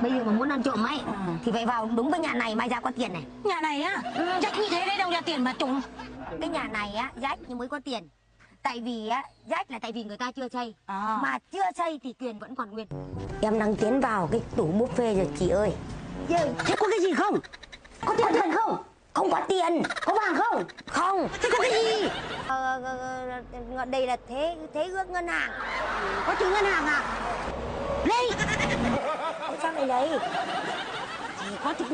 Bây giờ mà muốn ăn trộm ấy thì phải vào đúng cái nhà này mai ra có tiền này. Nhà này á? Rách như thế đấy đâu ra tiền mà trộm. Cái nhà này á rách nhưng mới có tiền. Tại vì á rách là tại vì người ta chưa xây mà chưa xây thì tiền vẫn còn nguyên. Em đang tiến vào cái tủ buffet rồi chị ơi. Thế có cái gì không? Có tiền thật không? Không có tiền. Có vàng không? Không. Thế có cái gì? Đây là thế ước ngân hàng. Có chữ ngân hàng à? Đây. Sao lại lấy? Có chữ